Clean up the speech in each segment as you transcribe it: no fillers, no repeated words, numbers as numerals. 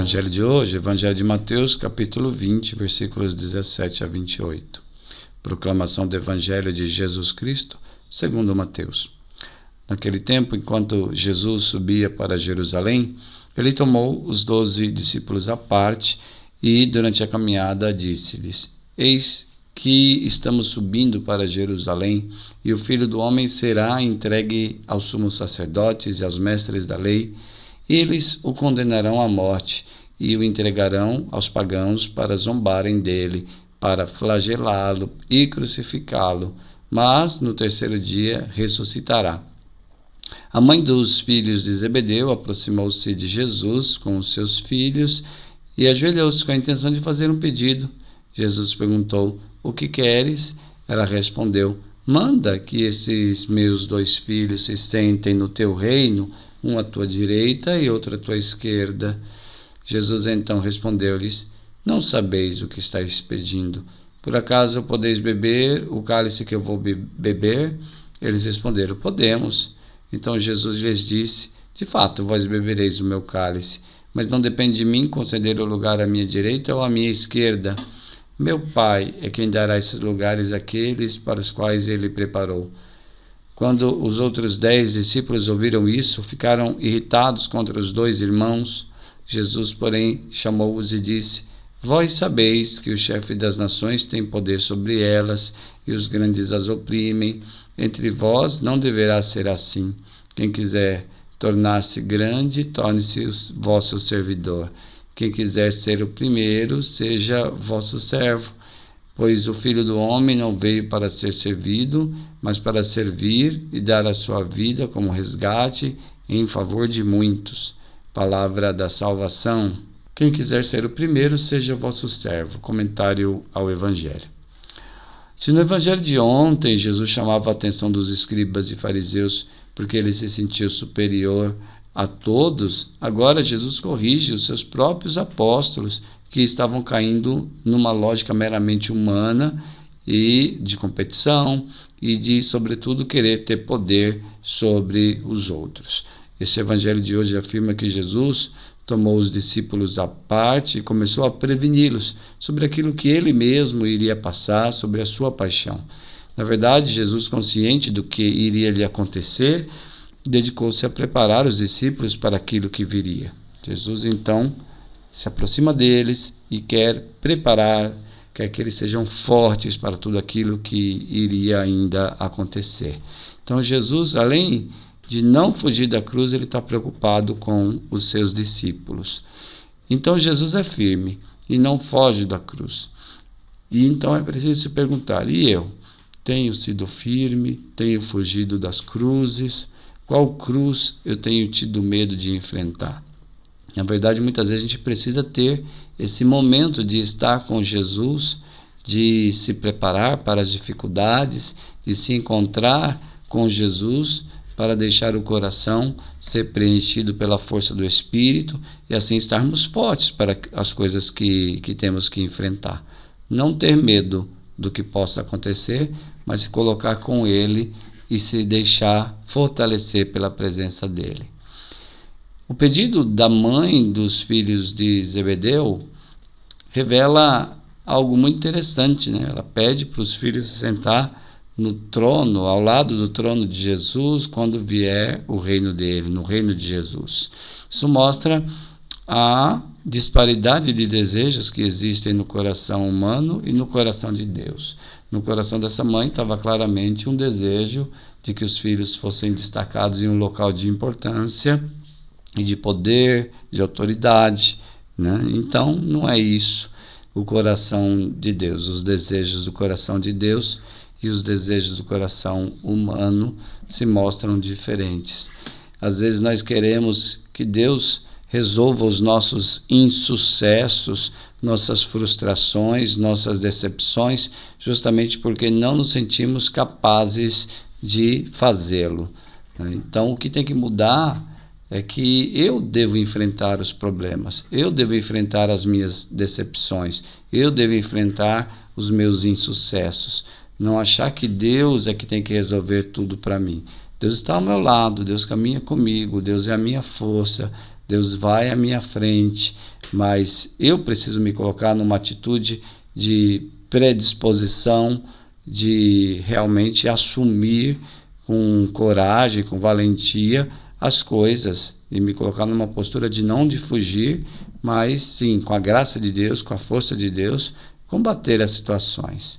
Evangelho de hoje, Evangelho de Mateus, capítulo 20, versículos 17 a 28. Proclamação do Evangelho de Jesus Cristo, segundo Mateus. Naquele tempo, enquanto Jesus subia para Jerusalém, ele tomou os 12 discípulos à parte e, durante a caminhada, disse-lhes: Eis que estamos subindo para Jerusalém, e o Filho do Homem será entregue aos sumos sacerdotes e aos mestres da lei. Eles o condenarão à morte e o entregarão aos pagãos para zombarem dele, para flagelá-lo e crucificá-lo, mas no terceiro dia ressuscitará. A mãe dos filhos de Zebedeu aproximou-se de Jesus com os seus filhos e ajoelhou-se com a intenção de fazer um pedido. Jesus perguntou: O que queres? Ela respondeu: Manda que esses meus 2 filhos se sentem no teu reino, um à tua direita e outro à tua esquerda. Jesus então respondeu-lhes: Não sabeis o que estáis pedindo. Por acaso podeis beber o cálice que eu vou beber? Eles responderam: Podemos. Então Jesus lhes disse: De fato, vós bebereis o meu cálice, mas não depende de mim conceder o lugar à minha direita ou à minha esquerda. Meu Pai é quem dará esses lugares àqueles para os quais ele preparou. Quando os outros 10 discípulos ouviram isso, ficaram irritados contra os 2 irmãos. Jesus, porém, chamou-os e disse: Vós sabeis que o chefe das nações tem poder sobre elas, e os grandes as oprimem. Entre vós não deverá ser assim. Quem quiser tornar-se grande, torne-se vosso servidor. Quem quiser ser o primeiro, seja vosso servo. Pois o Filho do Homem não veio para ser servido, mas para servir e dar a sua vida como resgate em favor de muitos. Palavra da salvação. Quem quiser ser o primeiro, seja vosso servo. Comentário ao Evangelho. Se no Evangelho de ontem Jesus chamava a atenção dos escribas e fariseus porque ele se sentiu superior a todos, agora Jesus corrige os seus próprios apóstolos que estavam caindo numa lógica meramente humana e de competição e de, sobretudo, querer ter poder sobre os outros. Esse evangelho de hoje afirma que Jesus tomou os discípulos à parte e começou a preveni-los sobre aquilo que ele mesmo iria passar, sobre a sua paixão. Na verdade, Jesus, consciente do que iria lhe acontecer, dedicou-se a preparar os discípulos para aquilo que viria. Jesus, então, se aproxima deles e quer preparar, quer que eles sejam fortes para tudo aquilo que iria ainda acontecer. Então, Jesus, além de não fugir da cruz, ele está preocupado com os seus discípulos. Então, Jesus é firme e não foge da cruz. E então é preciso se perguntar: e eu? Tenho sido firme? Tenho fugido das cruzes? Qual cruz eu tenho tido medo de enfrentar? Na verdade, muitas vezes a gente precisa ter esse momento de estar com Jesus, de se preparar para as dificuldades, de se encontrar com Jesus, para deixar o coração ser preenchido pela força do Espírito e assim estarmos fortes para as coisas que temos que enfrentar. Não ter medo do que possa acontecer, mas se colocar com Ele e se deixar fortalecer pela presença dele. O pedido da mãe dos filhos de Zebedeu revela algo muito interessante, né? Ela pede para os filhos se sentar no trono, ao lado do trono de Jesus, quando vier o reino dele, no reino de Jesus. Isso mostra a disparidade de desejos que existem no coração humano e no coração de Deus. No coração dessa mãe estava claramente um desejo de que os filhos fossem destacados em um local de importância e de poder, de autoridade, né? Então, não é isso o coração de Deus. Os desejos do coração de Deus e os desejos do coração humano se mostram diferentes. Às vezes nós queremos que Deus resolva os nossos insucessos, nossas frustrações, nossas decepções, justamente porque não nos sentimos capazes de fazê-lo. Então, o que tem que mudar é que eu devo enfrentar os problemas, eu devo enfrentar as minhas decepções, eu devo enfrentar os meus insucessos. Não achar que Deus é que tem que resolver tudo para mim. Deus está ao meu lado, Deus caminha comigo, Deus é a minha força, Deus vai à minha frente, mas eu preciso me colocar numa atitude de predisposição, de realmente assumir com coragem, com valentia as coisas e me colocar numa postura de não de fugir, mas sim, com a graça de Deus, com a força de Deus, combater as situações.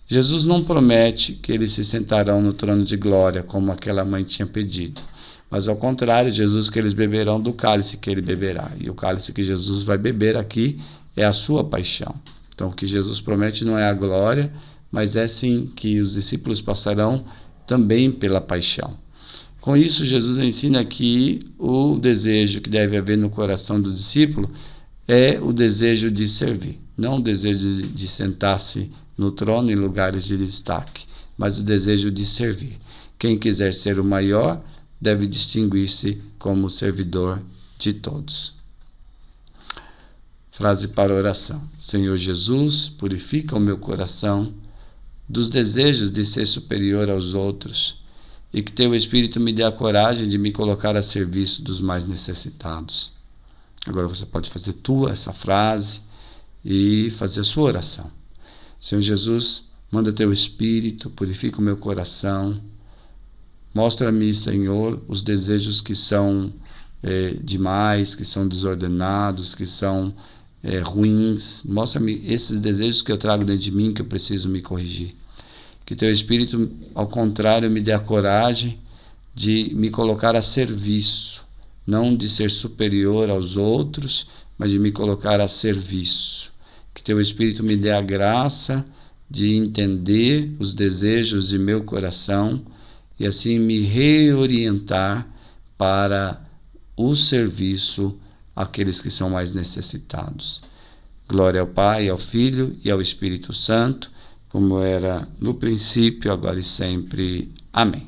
Jesus não promete que eles se sentarão no trono de glória, como aquela mãe tinha pedido. Mas ao contrário, Jesus que eles beberão do cálice que ele beberá. E o cálice que Jesus vai beber aqui é a sua paixão. Então o que Jesus promete não é a glória, mas é sim que os discípulos passarão também pela paixão. Com isso, Jesus ensina que o desejo que deve haver no coração do discípulo é o desejo de servir, não o desejo de sentar-se no trono em lugares de destaque, mas o desejo de servir. Quem quiser ser o maior deve distinguir-se como servidor de todos. Frase para oração. Senhor Jesus, purifica o meu coração dos desejos de ser superior aos outros e que teu Espírito me dê a coragem de me colocar a serviço dos mais necessitados. Agora você pode fazer essa frase e fazer a sua oração. Senhor Jesus, manda teu Espírito, purifica o meu coração. Mostra-me, Senhor, os desejos que são demais, que são desordenados, que são ruins. Mostra-me esses desejos que eu trago dentro de mim, que eu preciso me corrigir. Que teu Espírito, ao contrário, me dê a coragem de me colocar a serviço, não de ser superior aos outros, mas de me colocar a serviço. Que teu Espírito me dê a graça de entender os desejos de meu coração e assim me reorientar para o serviço àqueles que são mais necessitados. Glória ao Pai, ao Filho e ao Espírito Santo, como era no princípio, agora e sempre. Amém.